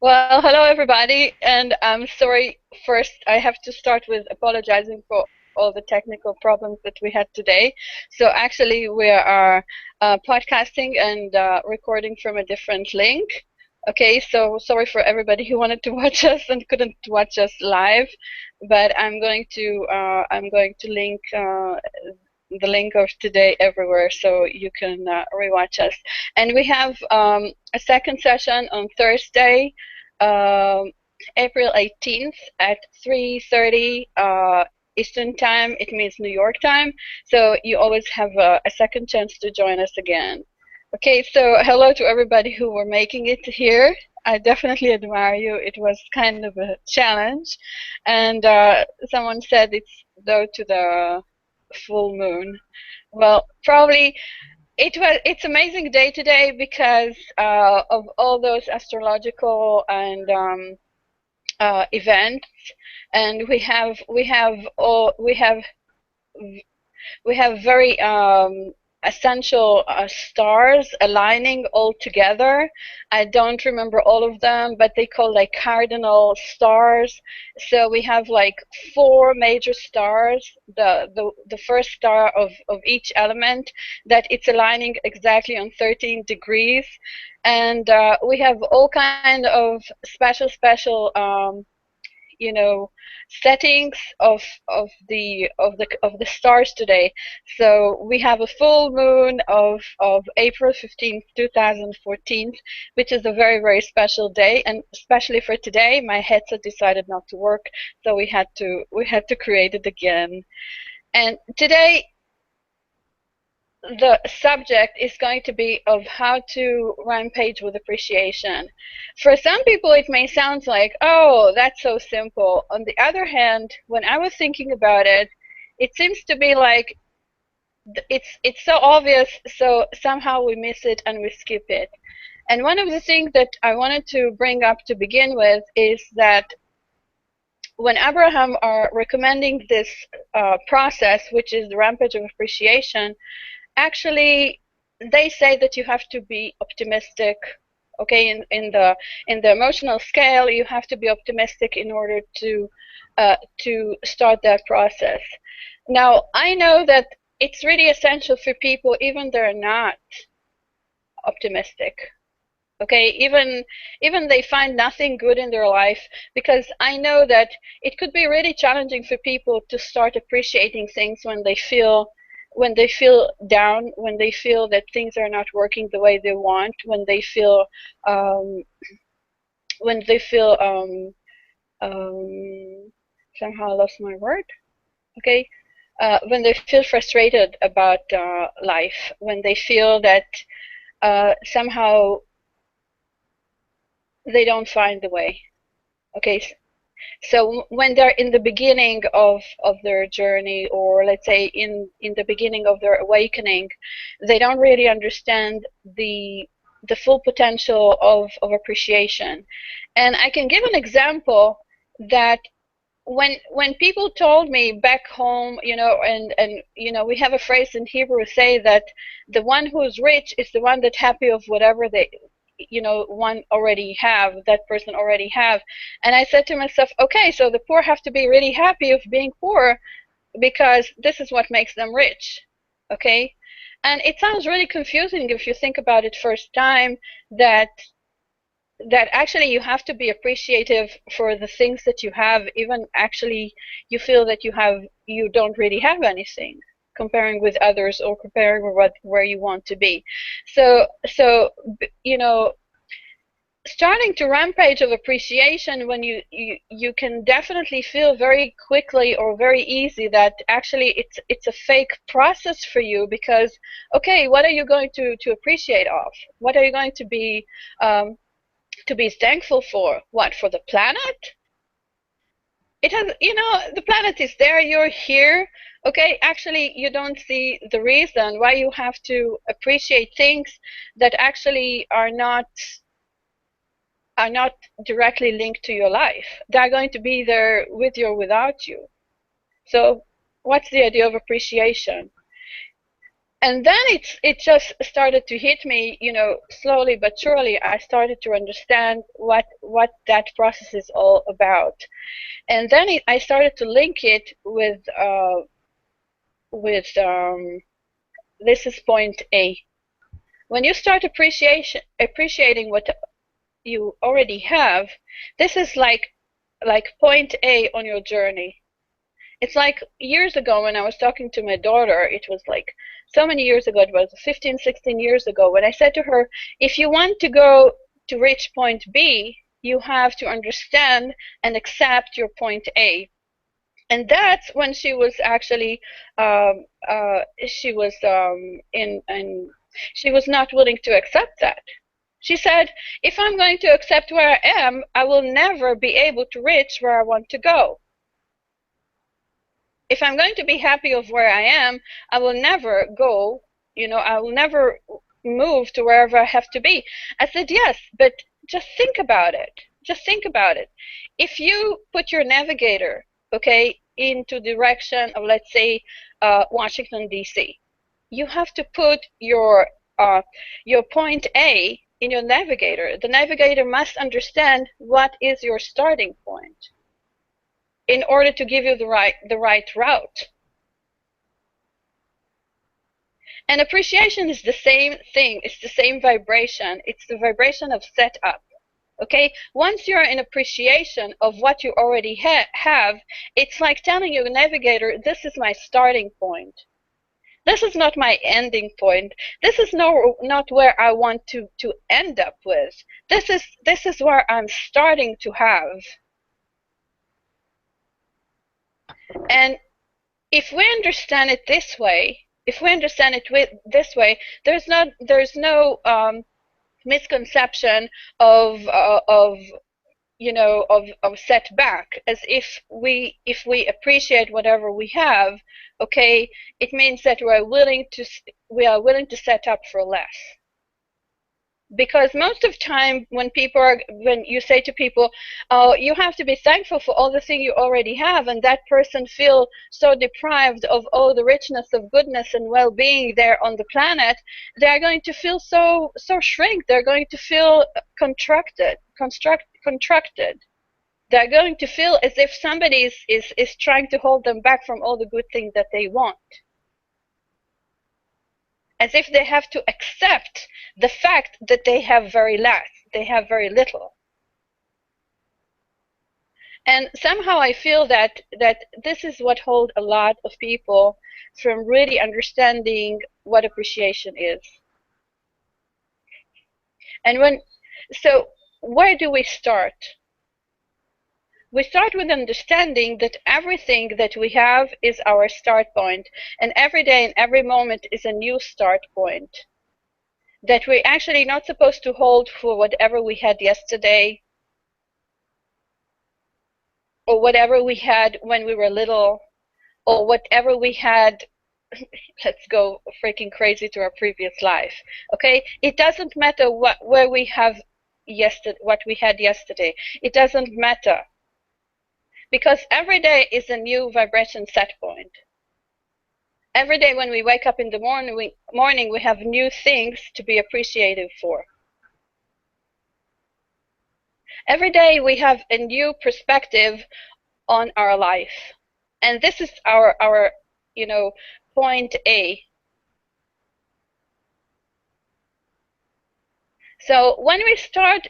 Well, hello everybody, and I'm sorry. First, I have to start with apologizing for all the technical problems that we had today. So actually, we are podcasting and recording from a different link. Okay, so sorry for everybody who wanted to watch us and couldn't watch us live, but I'm going to link the link of today everywhere so you can rewatch us. And we have a second session on Thursday, um, April 18th at 3:30 Eastern Time. It means New York time. So you always have a second chance to join us again. Okay, so hello to everybody who were making it here. I definitely admire you. It was kind of a challenge. And someone said it's though to the full moon. Well, probably it's amazing day today because of all those astrological and events, and we have very essential stars aligning all together. I don't remember all of them, but they call like cardinal stars. So we have like four major stars, the first star of each element, that it's aligning exactly on 13 degrees. And we have all kind of special you know settings of the stars today. So we have a full moon of April 15th, 2014, which is a very special day, and especially for today my headset decided not to work, so we had to create it again. And today the subject is going to be of how to rampage with appreciation. For some people, it may sound like, oh, that's so simple. On the other hand, when I was thinking about it, it seems to be like it's so obvious, so somehow we miss it and we skip it. And one of the things that I wanted to bring up to begin with is that when Abraham are recommending this process, which is the rampage of appreciation, actually they say that you have to be optimistic. Okay, in the emotional scale, you have to be optimistic in order to start that process. Now I know that it's really essential for people even they're not optimistic. Okay, even they find nothing good in their life, because I know that it could be really challenging for people to start appreciating things when they feel down, when they feel that things are not working the way they want, um, when they feel somehow I lost my word. Okay, when they feel frustrated about life, when they feel that somehow they don't find the way. Okay, so when they're in the beginning of their journey, or let's say in the beginning of their awakening, they don't really understand the full potential of appreciation. And I can give an example that when people told me back home, and we have a phrase in Hebrew say that the one who is rich is the one that's happy of whatever one already have, that person already have. And I said to myself, okay, so the poor have to be really happy of being poor because this is what makes them rich. Okay, and it sounds really confusing if you think about it first time, that actually you have to be appreciative for the things that you have, even actually you feel that you don't really have anything comparing with others, or comparing with where you want to be. So you know starting to rampage of appreciation, when you can definitely feel very quickly or very easy that actually it's a fake process for you, because okay, what are you going to appreciate of? What are you going to be thankful for? What, for the planet? It has, the planet is there, you're here. Okay, actually you don't see the reason why you have to appreciate things that actually are not directly linked to your life. They're going to be there with you or without you. So what's the idea of appreciation? And then it just started to hit me, slowly but surely. I started to understand what that process is all about. And then I started to link it with this is point A. When you start appreciating what you already have, this is like point A on your journey. It's like years ago when I was talking to my daughter, it was like so many years ago, it was 15, 16 years ago, when I said to her, if you want to go to reach point B, you have to understand and accept your point A. And that's when she was actually she was she was not willing to accept that. She said, if I'm going to accept where I am, I will never be able to reach where I want to go. If I'm going to be happy of where I am, I will never go, I will never move to wherever I have to be. I said, yes, but just think about it. Just think about it. If you put your navigator, okay, into direction of, let's say, Washington, D.C., you have to put your point A in your navigator. The navigator must understand what is your starting point in order to give you the right route. And appreciation is the same thing. It's the same vibration. It's the vibration of setup. Okay? Once you're in appreciation of what you already have, it's like telling your navigator, this is my starting point. This is not my ending point. This is not where I want to end up with. This is where I'm starting to have. And if we understand it this way, there's no misconception of setback. As if we appreciate whatever we have, okay, it means that we are willing to set up for less. Because most of the time when you say to people, oh, you have to be thankful for all the things you already have, and that person feels so deprived of all the richness of goodness and well-being there on the planet, they're going to feel so shrink. They're going to feel contracted. They're going to feel as if somebody is trying to hold them back from all the good things that they want. As if they have to accept the fact that they have very little. And somehow I feel that this is what holds a lot of people from really understanding what appreciation is. And so where do we start? We start with understanding that everything that we have is our start point, and every day and every moment is a new start point. That we're actually not supposed to hold for whatever we had yesterday, or whatever we had when we were little, or whatever we had, let's go freaking crazy, to our previous life. Okay? It doesn't matter what we had yesterday. It doesn't matter. Because every day is a new vibration set point. Every day when we wake up in the morning, we have new things to be appreciative for. Every day we have a new perspective on our life. And this is our point A. So when we start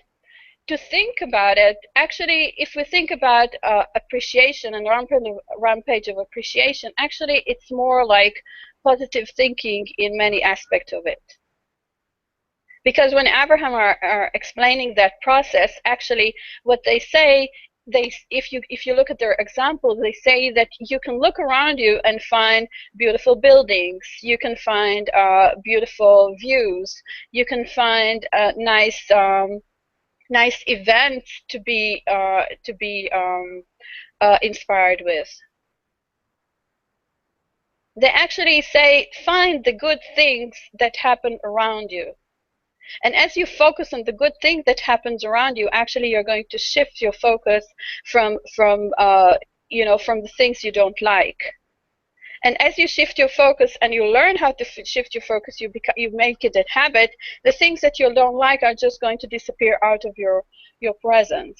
to think about it, actually, if we think about appreciation and ramPage of appreciation, actually it's more like positive thinking in many aspects of it. Because when Abraham are explaining that process, actually what they say, if you look at their example, they say that you can look around you and find beautiful buildings, you can find beautiful views, you can find nice events to be inspired with. They actually say, find the good things that happen around you. And as you focus on the good thing that happens around you, actually you're going to shift your focus from the things you don't like. And as you shift your focus and you learn how to shift your focus, you make it a habit. The things that you don't like are just going to disappear out of your presence.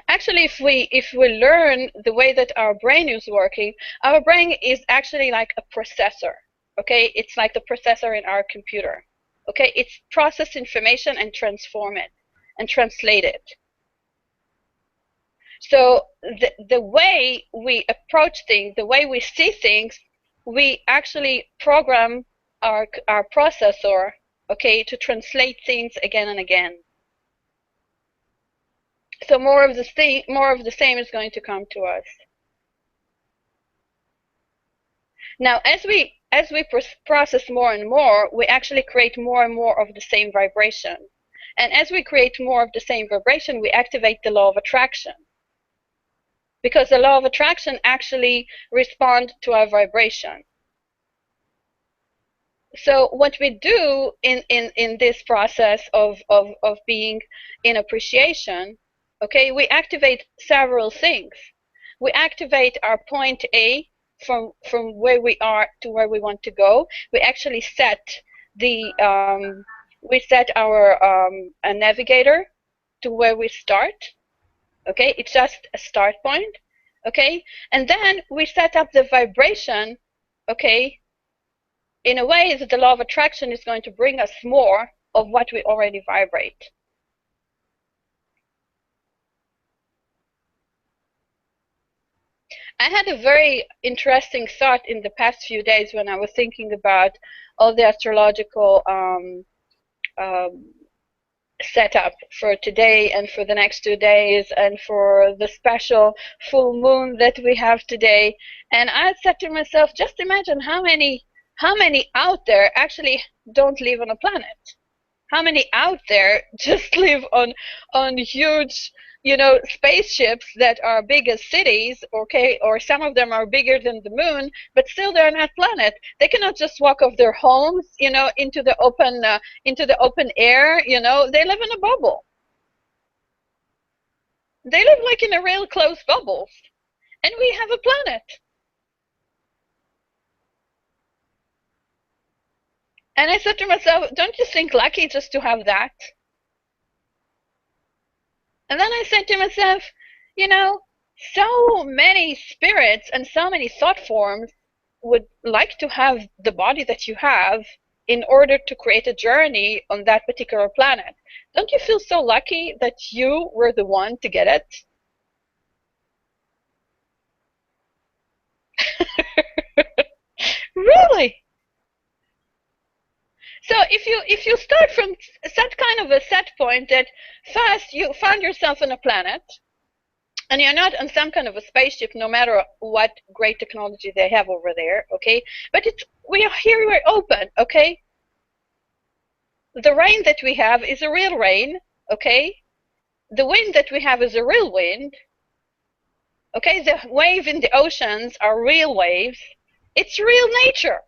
Actually, if we learn the way that our brain is working, our brain is actually like a processor. Okay, it's like the processor in our computer. Okay, it's process information and transform it and translate it. So the way we approach things, the way we see things, we actually program our processor, okay, to translate things again and again. So more of the same is going to come to us. Now, as we process more and more, we actually create more and more of the same vibration. And as we create more of the same vibration, we activate the law of attraction. Because the law of attraction actually responds to our vibration. So what we do in this process of being in appreciation, okay, we activate several things. We activate our point A from where we are to where we want to go. We actually set our a navigator to where we start. Okay, it's just a start point. Okay, and then we set up the vibration. Okay, in a way that the law of attraction is going to bring us more of what we already vibrate. I had a very interesting thought in the past few days when I was thinking about all the astrological setup for today and for the next 2 days and for the special full moon that we have today. And I said to myself, just imagine how many out there actually don't live on a planet. How many out there just live on huge, spaceships that are big as cities, okay, or some of them are bigger than the moon, but still they're not planet. They cannot just walk off their homes, into the open air. They live in a bubble. They live like in a real close bubble, and we have a planet. And I said to myself, don't you think lucky just to have that? And then I said to myself, so many spirits and so many thought forms would like to have the body that you have in order to create a journey on that particular planet. Don't you feel so lucky that you were the one to get it? Really? So if you start from that kind of a set point that first you found yourself on a planet, and you're not on some kind of a spaceship, no matter what great technology they have over there, okay? But we are here, we're open, okay? The rain that we have is a real rain, okay? The wind that we have is a real wind, okay? The wave in the oceans are real waves. It's real nature.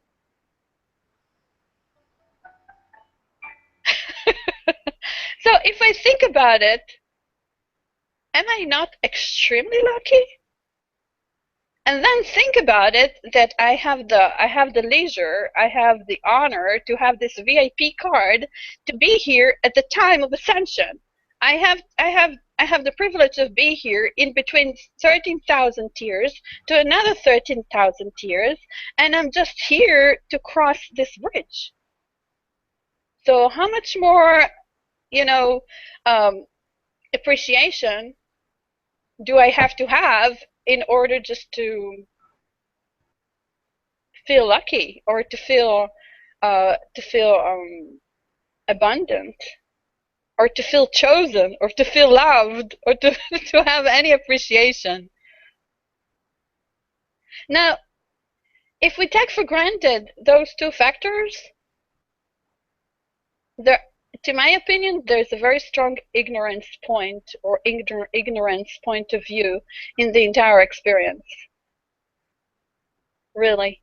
So if I think about it, am I not extremely lucky? And then think about it that I have the leisure, I have the honor to have this VIP card to be here at the time of ascension. I have the privilege of being here in between 13,000 tears to another 13,000 tears, and I'm just here to cross this bridge. So how much more, you know, appreciation do I have to have in order just to feel lucky or to feel abundant or to feel chosen or to feel loved or to to have any appreciation? Now, if we take for granted those two factors, there, to my opinion, there's a very strong ignorance point or ignorance point of view in the entire experience. Really.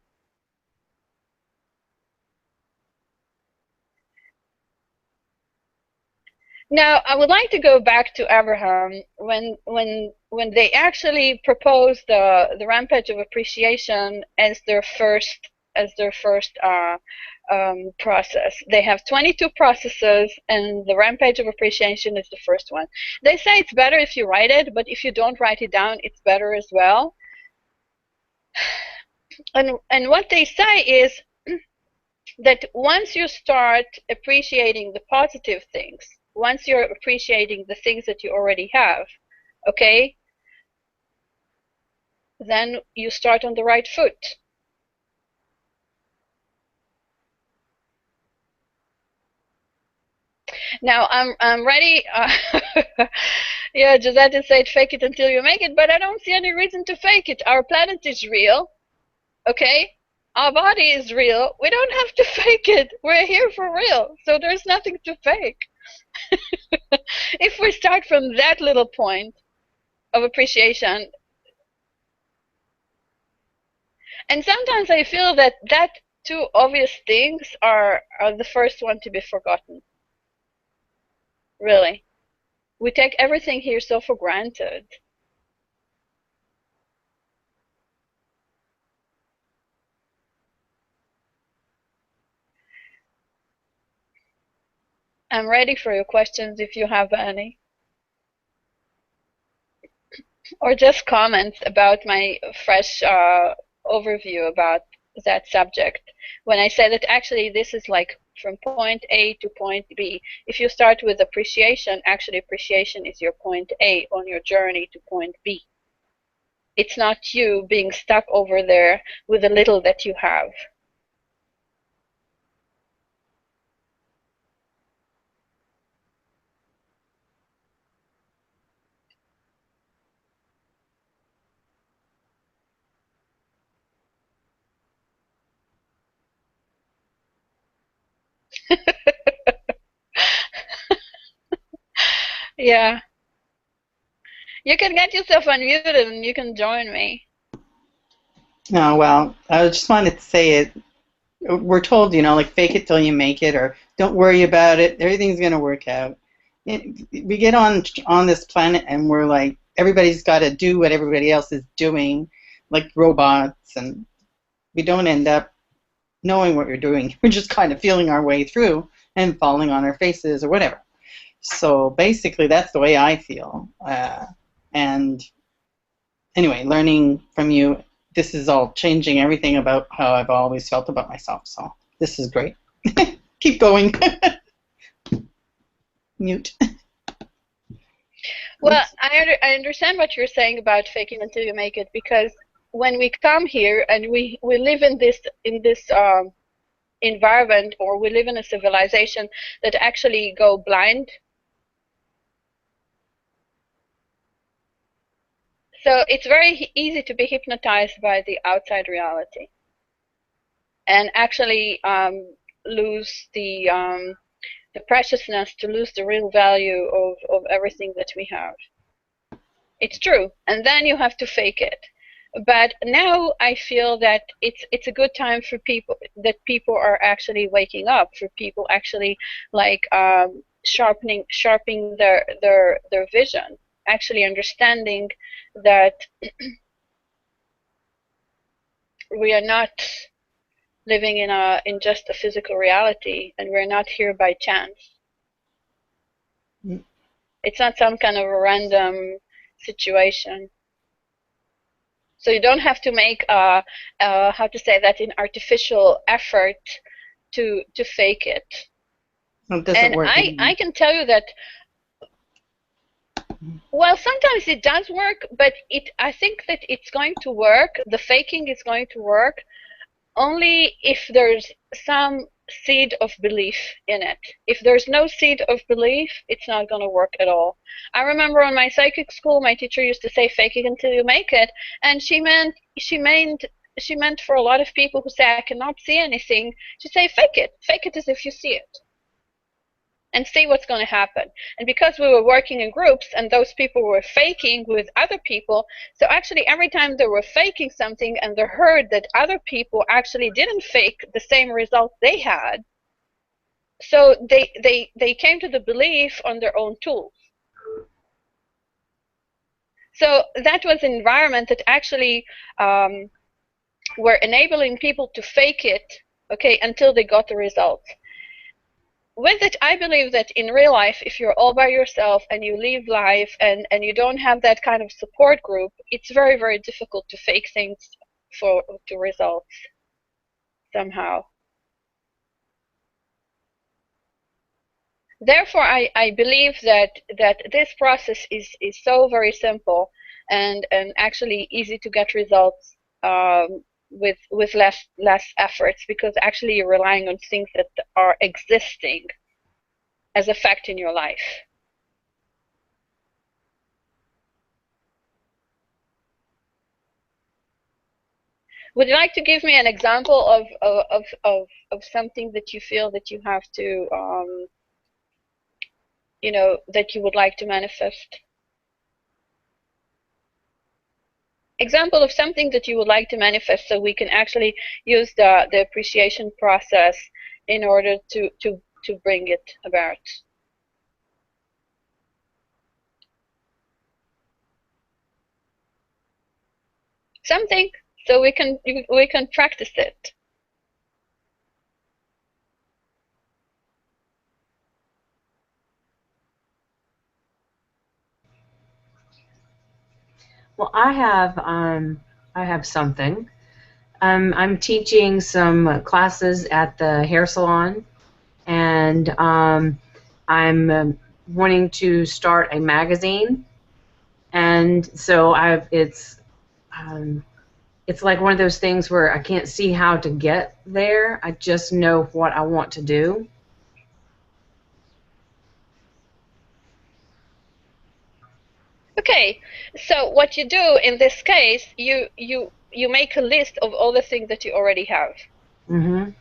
Now, I would like to go back to Abraham when when they actually propose the rampage of appreciation as their first process. They have 22 processes, and the rampage of appreciation is the first one. They say it's better if you write it, but if you don't write it down, it's better as well. And what they say is that once you start appreciating the positive things, once you're appreciating the things that you already have, okay, then you start on the right foot. Now I'm ready. Yeah, Josette said fake it until you make it, but I don't see any reason to fake it. Our planet is real, okay? Our body is real. We don't have to fake it. We're here for real, so there's nothing to fake. If we start from that little point of appreciation, and sometimes I feel that two obvious things are the first one to be forgotten. Really. We take everything here so for granted. I'm ready for your questions if you have any. Or just comments about my fresh overview about that subject. When I said that actually this is like from point A to point B. If you start with appreciation, actually appreciation is your point A on your journey to point B. It's not you being stuck over there with the little that you have. Yeah. You can get yourself unmuted and you can join me. Oh, well, I just wanted to say it. We're told, like fake it till you make it, or don't worry about it. Everything's going to work out. We get on this planet and we're like, everybody's got to do what everybody else is doing, like robots, and we don't end up knowing what we're doing. We're just kind of feeling our way through and falling on our faces or whatever. So basically, that's the way I feel. And anyway, learning from you, this is all changing everything about how I've always felt about myself. So this is great. Keep going. Mute. Well, I understand what you're saying about faking until you make it, because when we come here and we live in this environment, or we live in a civilization that actually go blind. So it's very easy to be hypnotized by the outside reality and actually lose the preciousness, to lose the real value of everything that we have. It's true, and then you have to fake it. But now I feel that it's a good time for people, that people are actually waking up, for people actually like sharpening their vision, actually understanding that we are not living in just a physical reality, and we're not here by chance. It's not some kind of a random situation. So you don't have to make how to say that, an artificial effort to fake it. It doesn't And work. I can tell you that, well, sometimes it does work, but I think that it's going to work. The faking is going to work only if there's some seed of belief in it. If there's no seed of belief, it's not going to work at all. I remember on my psychic school, my teacher used to say, "Fake it until you make it," and she meant for a lot of people who say, "I cannot see anything," she say, fake it as if you see it, and see what's going to happen." And because we were working in groups and those people were faking with other people, so actually every time they were faking something and they heard that other people actually didn't fake the same result they had, so they came to the belief on their own tools. So that was an environment that actually were enabling people to fake it, okay, until they got the results. With it, I believe that in real life, if you're all by yourself and you live life and you don't have that kind of support group, it's very, very difficult to fake things to results somehow. Therefore, I believe that this process is so very simple and actually easy to get results with less efforts, because actually you're relying on things that are existing as a fact in your life. Would you like to give me an example of something that you feel that you have to that you would like to manifest? Example of something that you would like to manifest, so we can actually use the appreciation process in order to bring it about. Something, so we can practice it. Well, I have something. I'm teaching some classes at the hair salon, and I'm wanting to start a magazine. And so it's like one of those things where I can't see how to get there. I just know what I want to do. Okay, so what you do in this case, you make a list of all the things that you already have. Mm-hmm.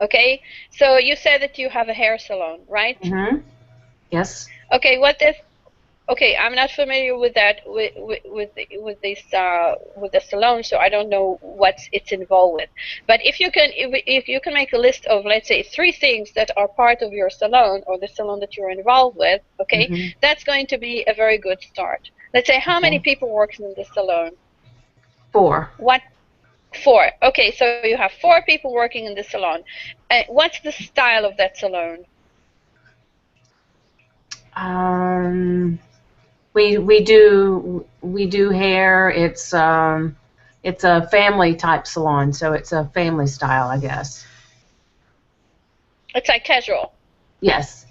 Okay, so you said that you have a hair salon, right? Mm-hmm. Yes. Okay, what is okay? I'm not familiar with that with this with the salon, so I don't know what it's involved with. But if you can make a list of, let's say, 3 things that are part of your salon or the salon that you're involved with, okay, Mm-hmm. that's going to be a very good start. Let's say, how many Okay. people work in the salon? 4. What 4? Okay, so you have 4 people working in the salon. What's the style of that salon? Um, we do hair. It's a family type salon, so it's a family style, I guess. It's like casual. Yes.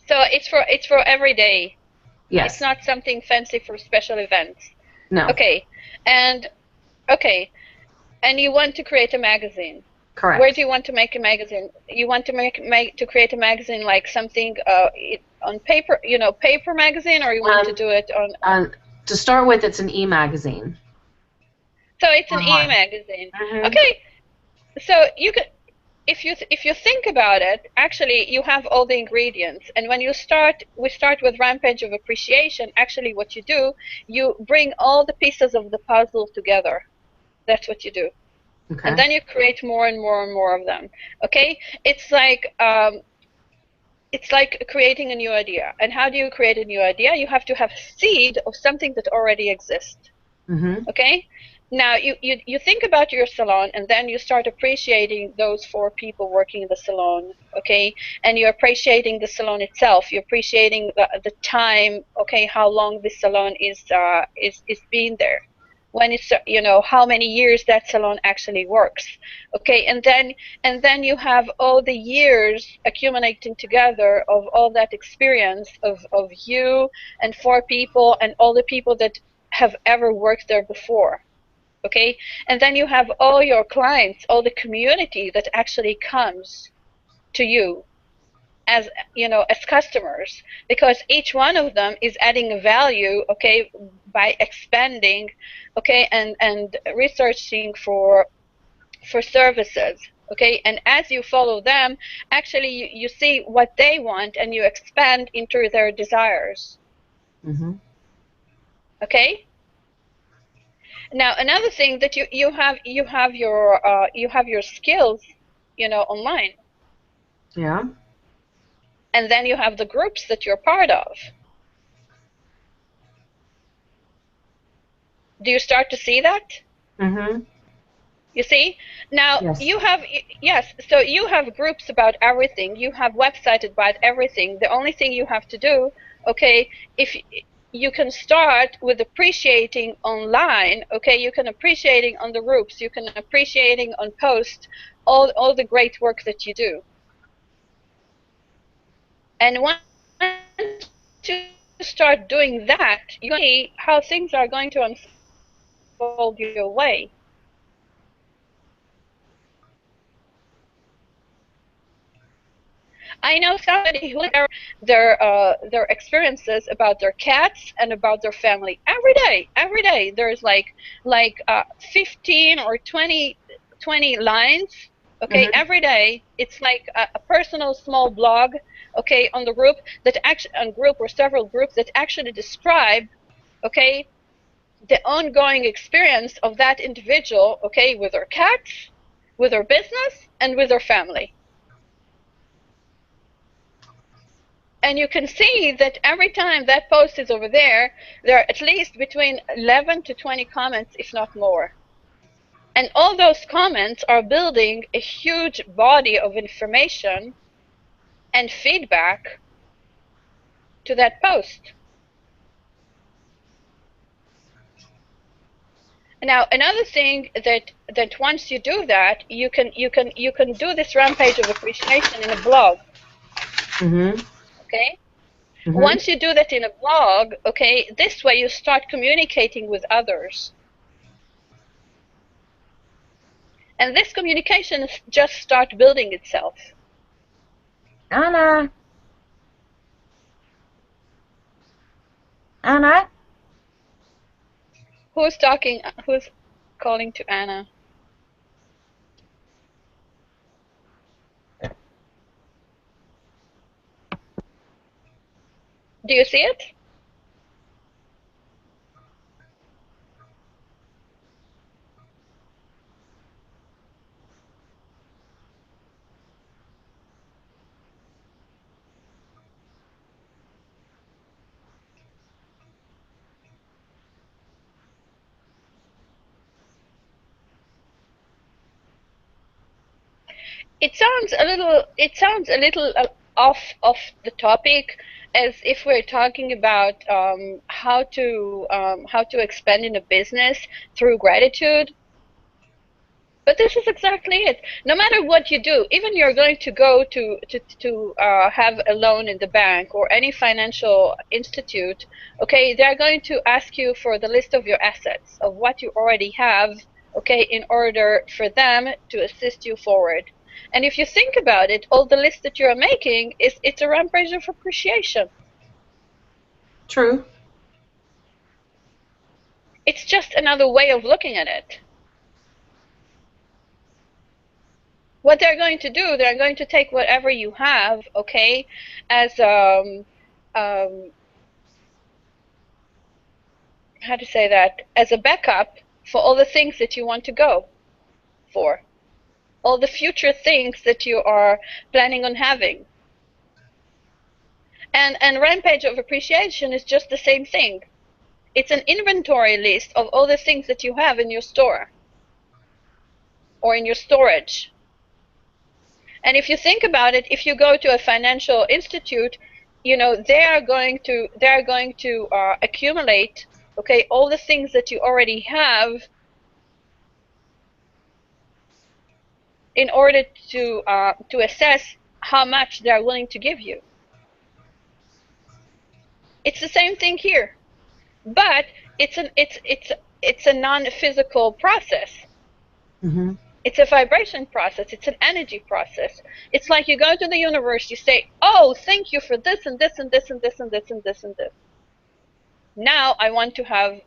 So it's for every day. It's Yes. not something fancy for special events. No. Okay. And okay. And you want to create a magazine. Where do Correct. you want to make a magazine? You want to make to create a magazine like something on paper, paper magazine, or you want to Um, do it on to start with, it's an e-magazine so it's an online. e-magazine. Mm-hmm. Okay. So you could, if you think about it, actually you have all the ingredients, and when we start with ramPage of appreciation. Actually, what you do, you bring all the pieces of the puzzle together. That's what you do, and Okay. then you create more and more and more of them. Okay, it's like creating a new idea. And how do you create a new idea? You have to have a seed of something that already exists. Mm-hmm. Okay, now you think about your salon, and then you start appreciating those 4 people working in the salon. Okay, and you're appreciating the salon itself. You're appreciating the time. Okay, how long this salon is being there, when it's how many years that salon actually works. Okay, and then you have all the years accumulating together of all that experience of you and 4 people and all the people that have ever worked there before. Okay, and then you have all your clients, all the community that actually comes to you as as customers, because each one of them is adding value, okay, by expanding, okay, and researching for services. Okay, and as you follow them, actually you see what they want and you expand into their desires. Mm-hmm. Okay, now another thing that you have your skills, online, Yeah. and then you have the groups that you're part of. Do you start to see that? Mm-hmm. You see? Now Yes. you have, yes, so you have groups about everything. You have websites about everything. The only thing you have to do, okay, if you can start with appreciating online, okay, you can appreciating on the groups, you can appreciating on posts, all the great work that you do. And once you start doing that, you're going to see how things are going to unfold your way. I know somebody who their experiences about their cats and about their family every day. Every day there's like 15 or 20 lines. Okay, Mm-hmm. every day it's like a personal small blog. Okay, on the group that actually on group or several groups that actually describe, okay, the ongoing experience of that individual. Okay, with their cats, with their business, and with their family. And you can see that every time that post is over there, there are at least between 11 to 20 comments, if not more. And all those comments are building a huge body of information and feedback to that post. Now, another thing that once you do that, you can do this rampage of appreciation in a blog. Mm-hmm. Okay? Mm-hmm. Once you do that in a blog, okay, this way you start communicating with others. And this communication just start building itself. Anna. Anna. Who's talking? Who's calling to Anna? Do you see it? It sounds a little off the topic, as if we're talking about how to expand in a business through gratitude. But this is exactly it. No matter what you do, even you're going to go to have a loan in the bank or any financial institute, okay, they're going to ask you for the list of your assets, of what you already have, okay, in order for them to assist you forward. And if you think about it, all the list that you're making it's a rampage of appreciation. True. It's just another way of looking at it. What they're going to do, they're going to take whatever you have, okay, as um, how to say that, as a backup for all the things that you want to go for, all the future things that you are planning on having. And rampage of appreciation is just the same thing. It's an inventory list of all the things that you have in your store or in your storage. And if you think about it, if you go to a financial institute, they are going to accumulate, okay, all the things that you already have in order to assess how much they are willing to give you. It's the same thing here, but it's a non-physical process. Mm-hmm. It's a vibration process. It's an energy process. It's like you go to the universe, you say, "Oh, thank you for this and this and this and this and this and this and this. Now I want to have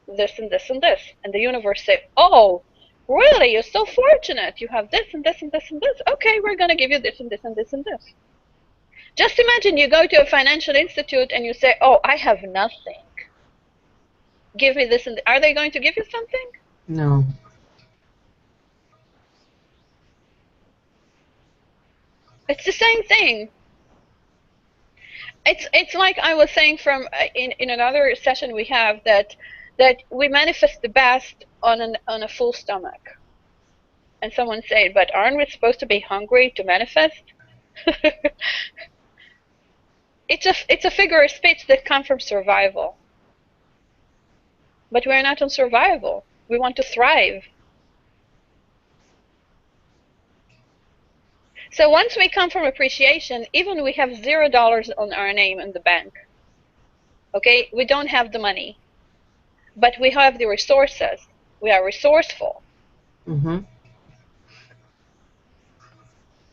this and this and this." And the universe say, "Oh, really? You're so fortunate. You have this and this and this and this. Okay, we're going to give you this and this and this and this." Just imagine you go to a financial institute and you say, "Oh, I have nothing. Give me this." And are they going to give you something? No. It's the same thing. It's like I was saying from in another session we have that that we manifest the best on a full stomach. And someone said, but aren't we supposed to be hungry to manifest? It's a figure of speech that comes from survival. But we're not on survival. We want to thrive. So once we come from appreciation, even we have $0 on our name in the bank. Okay, we don't have the money, but we have the resources. We are resourceful. Mm-hmm.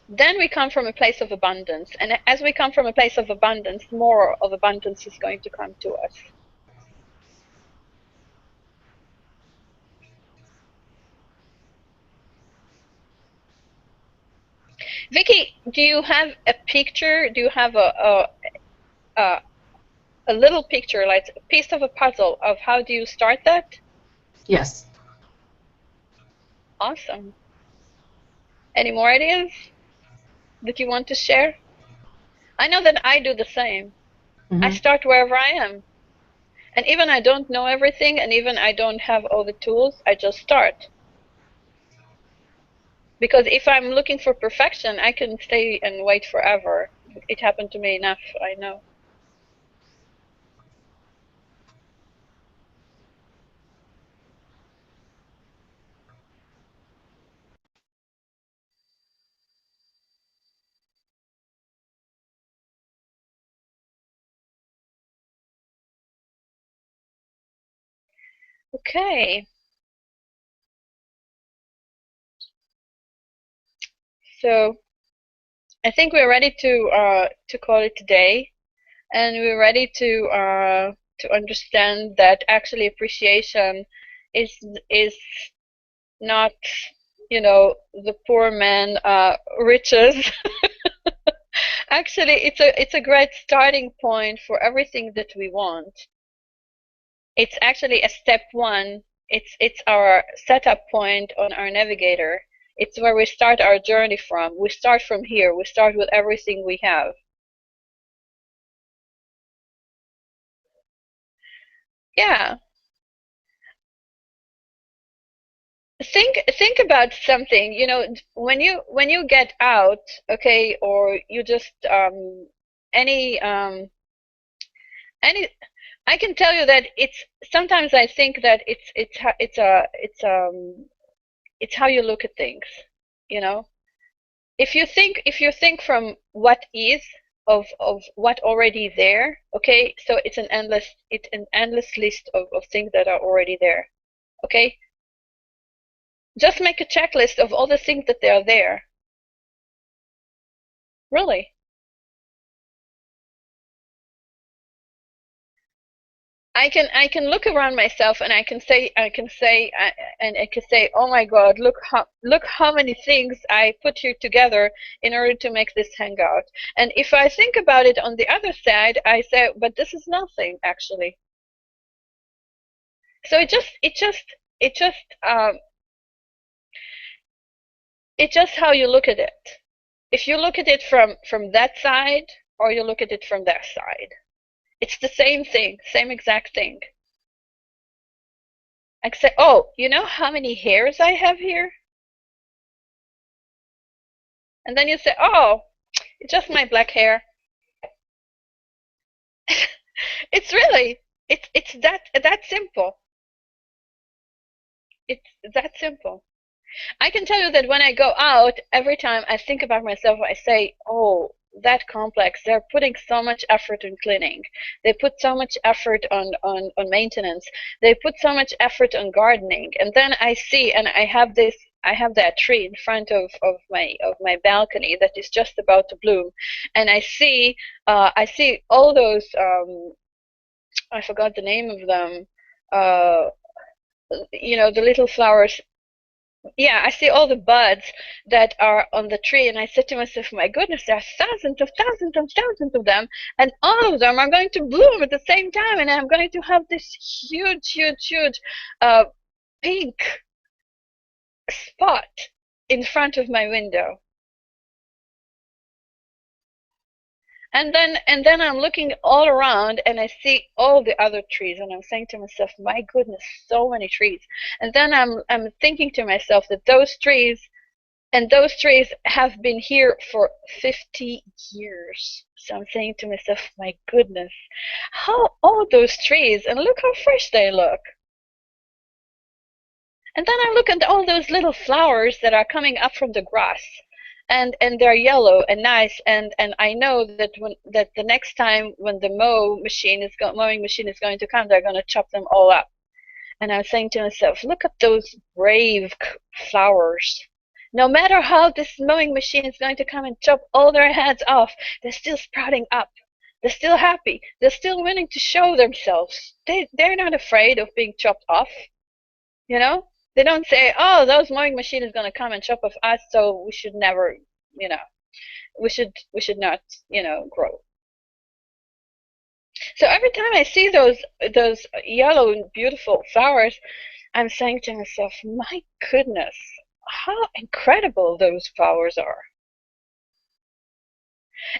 Then we come from a place of abundance, and as we come from a place of abundance, more of abundance is going to come to us. Vicky, do you have a picture? Do you have a little picture, like a piece of a puzzle of how do you start that? Yes. Awesome. Any more ideas that you want to share? I know that I do the same. I Mm-hmm. start wherever I am. And even I don't know everything, and even I don't have all the tools, I just start. Because if I'm looking for perfection, I can stay and wait forever. It happened to me enough, I know. Okay. So I think we're ready to call it a day, and we're ready to understand that actually appreciation is not, the poor man riches. Actually, it's a great starting point for everything that we want. It's actually a step one. It's our setup point on our navigator. It's where we start our journey from. We start from here. We start with everything we have. Yeah. Think about something, when you get out, okay, or you just any any I can tell you that it's sometimes I think that it's how you look at things, you know. If you think from what is of what already there, okay, so it's an endless list of things that are already there, okay. Just make a checklist of all the things that they are there. Really. I can look around myself and I can say, oh my God, look how many things I put here together in order to make this hangout. And if I think about it on the other side, I say, but this is nothing actually. So um it's just how you look at it. If you look at it from that side or you look at it from that side, it's the same thing, same exact thing. I say, oh, you know how many hairs I have here? And then you say, oh, it's just my black hair. It's really, it's that simple. It's that simple. I can tell you that when I go out, every time I think about myself, I say, oh, that complex, they're putting so much effort in cleaning. They put so much effort on maintenance. They put so much effort on gardening. And then I see, and I have that tree in front of my balcony that is just about to bloom. And I see all those, I forgot the name of them, uh, the little flowers. Yeah, I see all the buds that are on the tree, and I said to myself, my goodness, there are thousands of thousands of thousands of them, and all of them are going to bloom at the same time, and I'm going to have this huge, huge, huge uh, pink spot in front of my window. And then I'm looking all around and I see all the other trees and I'm saying to myself, my goodness, so many trees. And then I'm thinking to myself that those trees have been here for 50 years. So I'm saying to myself, my goodness, how old those trees, and look how fresh they look. And then I look at all those little flowers that are coming up from the grass, and they're yellow and nice, and I know that the next time when the mowing machine is going to come, they're going to chop them all up. And I'm saying to myself, look at those brave flowers. No matter how this mowing machine is going to come and chop all their heads off, they're still sprouting up. They're still happy. They're still willing to show themselves. They're not afraid of being chopped off. You know? They don't say, oh, those mowing machine is going to come and chop off us, so we should never, you know, we should not, grow. So every time I see those yellow and beautiful flowers, I'm saying to myself, my goodness, how incredible those flowers are.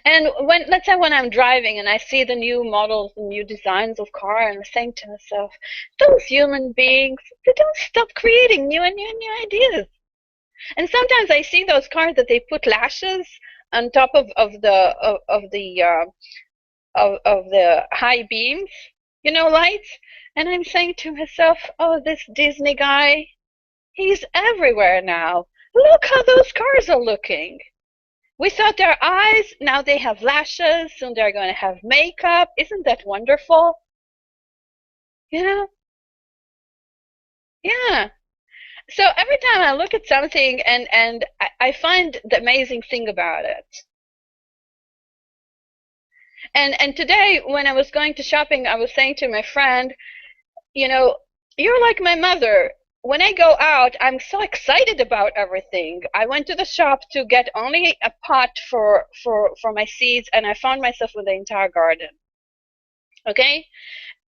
And let's say when I'm driving and I see the new models, the new designs of car, and I'm saying to myself, those human beings, they don't stop creating new and new and new ideas. And sometimes I see those cars that they put lashes on top of the high beams, lights. And I'm saying to myself, oh, this Disney guy, he's everywhere now. Look how those cars are looking. We thought their eyes, now they have lashes, soon they're going to have makeup. Isn't that wonderful? You know? Yeah. So every time I look at something and I find the amazing thing about it. And today when I was going to shopping, I was saying to my friend, you're like my mother. When I go out, I'm so excited about everything. I went to the shop to get only a pot for my seeds, and I found myself with the entire garden. Okay?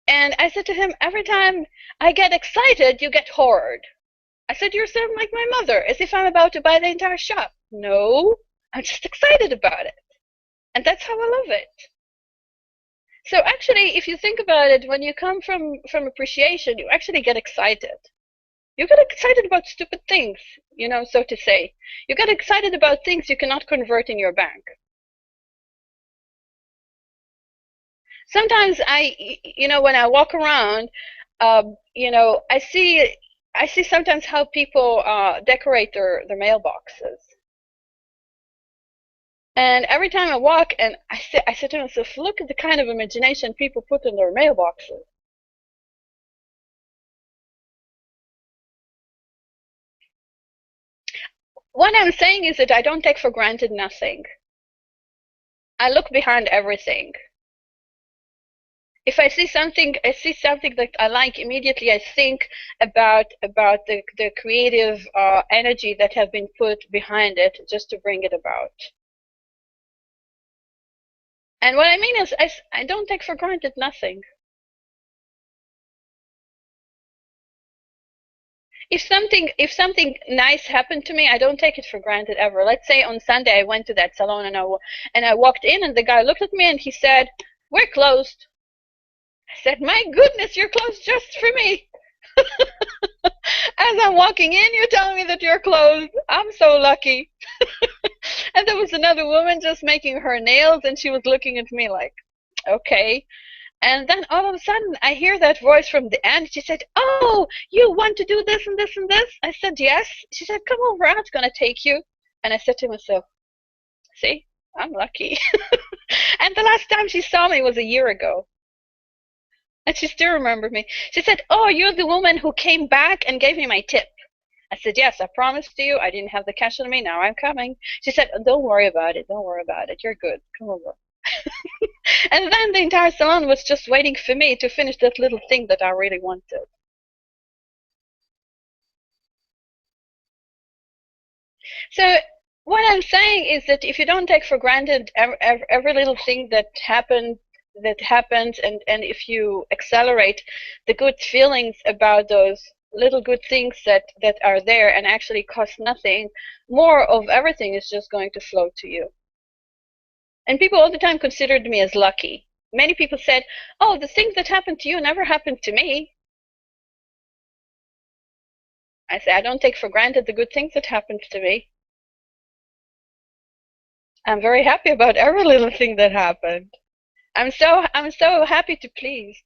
And I said to him, every time I get excited, you get hoard. I said, you're sort of like my mother, as if I'm about to buy the entire shop. No, I'm just excited about it. And that's how I love it. So actually, if you think about it, when you come from appreciation, you actually get excited. You get excited about stupid things, so to say. You get excited about things you cannot convert in your bank. Sometimes when I walk around, I see sometimes how people decorate their mailboxes. And every time I walk, and I say to myself, look at the kind of imagination people put in their mailboxes. What I'm saying is that I don't take for granted nothing. I look behind everything. If I see something that I like, immediately I think about the creative energy that have been put behind it just to bring it about. And what I mean is, I don't take for granted nothing. If something nice happened to me, I don't take it for granted ever. Let's say on Sunday I went to that salon and I walked in and the guy looked at me and he said, "We're closed." I said, "My goodness, you're closed just for me." As I'm walking in, you're telling me that you're closed. I'm so lucky. And there was another woman just making her nails and she was looking at me like, okay. And then all of a sudden, I hear that voice from the end. She said, "Oh, you want to do this and this and this?" I said, "Yes." She said, "Come over, I'm going to take you." And I said to myself, see, I'm lucky. And the last time she saw me was a year ago. And she still remembered me. She said, "Oh, you're the woman who came back and gave me my tip." I said, "Yes, I promised you. I didn't have the cash on me. Now I'm coming." She said, "Don't worry about it. Don't worry about it. You're good. Come over." And then the entire salon was just waiting for me to finish that little thing that I really wanted. So what I'm saying is that if you don't take for granted every little thing that happens, and if you accelerate the good feelings about those little good things that are there and actually cost nothing, more of everything is just going to flow to you. And people all the time considered me as lucky. Many people said, "Oh, the things that happened to you never happened to me." I say, I don't take for granted the good things that happened to me. I'm very happy about every little thing that happened. I'm so happy to please.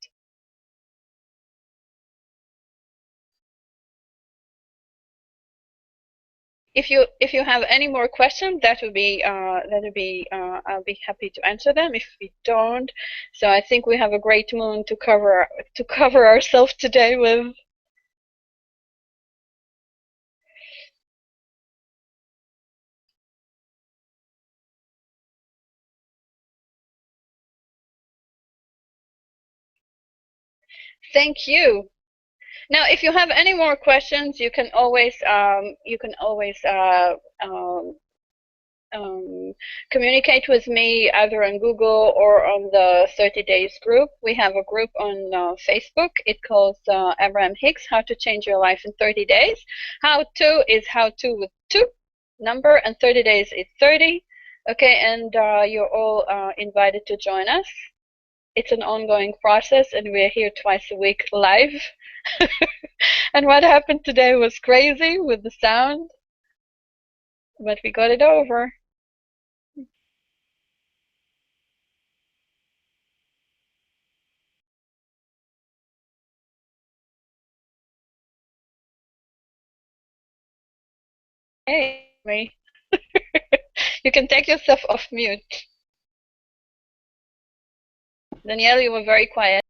If you have any more questions, I'll be happy to answer them. If we don't, so I think we have a great moon to cover ourselves today with. Thank you. Now, if you have any more questions, you can always communicate with me either on Google or on the 30 Days group. We have a group on Facebook. It calls Abraham Hicks, How to Change Your Life in 30 Days. How to is how to with two number, and 30 days is 30. Okay, and you're all invited to join us. It's an ongoing process, and we're here twice a week live. And what happened today was crazy with the sound, but we got it over. Hey, me. You can take yourself off mute. Danielle, you were very quiet.